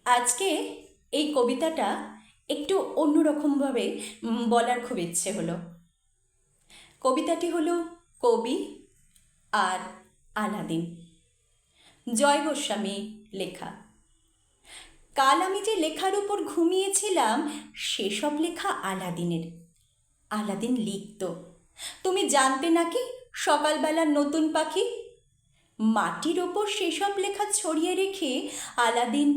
আজকে এই কবিতাটা একটু অন্যরকমভাবে বলার খুব ইচ্ছে হলো। কবিতাটি হলো কবি আর আলাদিন, জয় গোস্বামী লেখা। কাল আমি যে লেখার উপর ঘুমিয়েছিলাম সেসব লেখা আলাদিনের। আলাদিন লিখত, তুমি জানতে নাকি সকালবেলার নতুন পাখি। মাটির ওপর সেসব লেখা ছড়িয়ে রেখে আলাদিন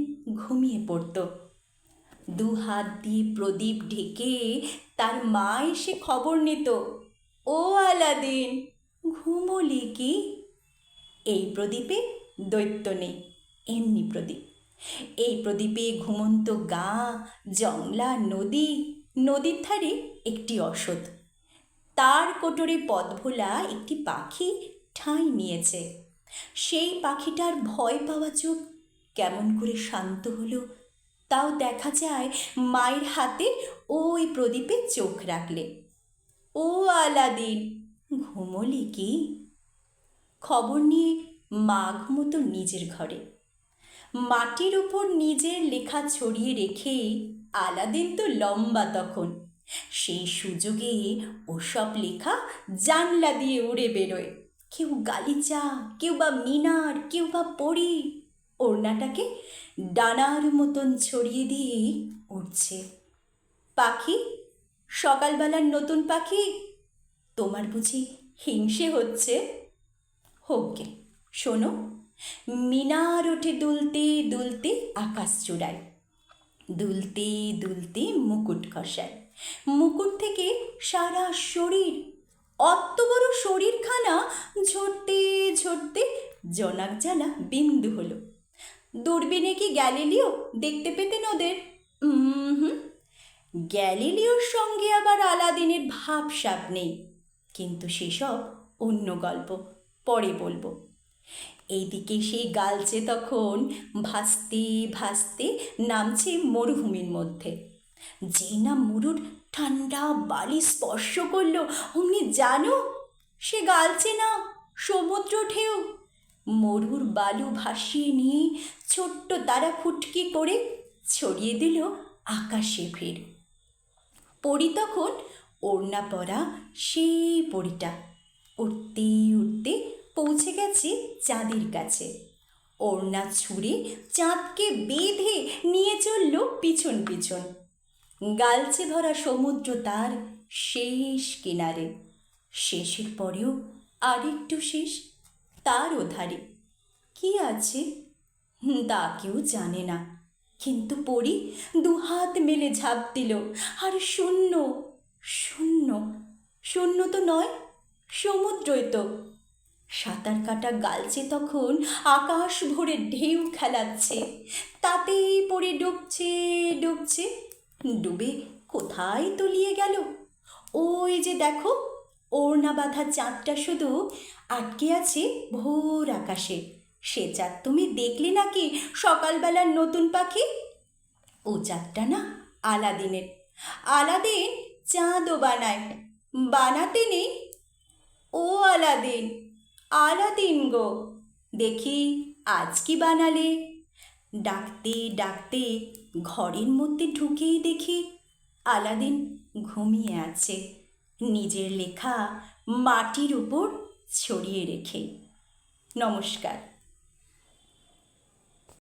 ঘুমিয়ে পড়ত। দু হাত দিয়ে প্রদীপ ঢেকে তার মা এসে খবর নিত, ও আলাদিন ঘুমোলি কি? এই প্রদীপে দৈত্য নেই, এমনি প্রদীপ। এই প্রদীপে ঘুমন্ত গা, জংলা, নদী, নদীর ধারে একটি অসৎ, তার কোটরে পদভোলা একটি পাখি ঠাঁই নিয়েছে। সেই পাখিটার ভয় পাওয়া চোখ কেমন করে শান্ত হলো তাও দেখা যায় মায়ের হাতে ওই প্রদীপে চোখ রাখলে। ও আলাদিন ঘুমোলি কি? খবর নিয়ে মা ঘুমতো নিজের ঘরে। মাটির উপর নিজের লেখা ছড়িয়ে রেখে আলাদিন তো লম্বা তখন। সেই সুযোগে ওসব লেখা জানলা দিয়ে উড়ে বেরোয়। কেউ গালিচা, কেউ বা মিনার, কেউ বা পরি ওড়নাটাকে ডানার মতন ছড়িয়ে দিয়ে উঠছে। পাখি, সকালবেলার নতুন পাখি, তোমার বুঝি হিংসে হচ্ছে? হোকগে, শোনো, মিনার ওঠে দুলতে দুলতে আকাশ চূড়ায়, দুলতে দুলতে মুকুট খসায়। মুকুট থেকে সারা শরীর, অত বড় শরীরখানা ঝরতে ঝরতে জনাক জ্বালা বিন্দু হলো। দূরবীনে কি গ্যালিলিও দেখতে পেতেন ওদের? গ্যালিলিওর সঙ্গে আবার আলাদিনের ভাবসাব নেই, কিন্তু সেসব অন্য গল্প, পরে বলবো। এইদিকে সেই গালচে তখন ভাসতে ভাসতে নামছে মরুভূমির মধ্যে। যেই না মরুর ঠান্ডা বালি স্পর্শ করলো, অমনি জানো সে গালছে না, সমুদ্র ঢেউ। মরুর বালু ভাসিয়ে নিয়ে ছোট্ট তারা ফুটকি করে ছড়িয়ে দিল আকাশে ফের। পরি তখন ওড়না পরা সেই পরিটা উঠতে উঠতে পৌঁছে গেছে চাঁদের কাছে। ওড়না ছুঁড়ে চাঁদকে বেঁধে নিয়ে চলল পিছন পিছন। গালছে ভরা সমুদ্র তার শেষ কিনারে। শেষের পরেও আরেকটু শেষ তার ওধারে। কি আছে তা কেউ জানে না, কিন্তু পরি দুহাত মেলে ঝাঁপ দিল, আর শূন্য, শূন্য, শূন্য তো নয়, সমুদ্রই তো। সাঁতার কাটা গালছে তখন আকাশ ভরে ঢেউ খেলাচ্ছে, তাতেই পড়ে ডুবছে ডুবছে, ডুবে কোথায় তলিয়ে গেল। ওই যে দেখো, ওড়না বাঁধা চাঁদটা শুধু আটকে আছে ভোর আকাশে। সে চাঁদ তুমি দেখলে নাকি সকালবেলার নতুন পাখি? ও চাঁদটা না আলাদিনের। আলাদিন চাঁদও বানায়, বানাতে নেই। ও আলাদিন, আলাদিন গো, দেখি আজ কি বানালে? ডাকতে ডাকতে ঘরের মধ্যে ঢুকেই দেখি আলাদিন ঘুমিয়ে আছে, নিজের লেখা মাটির উপর ছড়িয়ে রেখে। নমস্কার।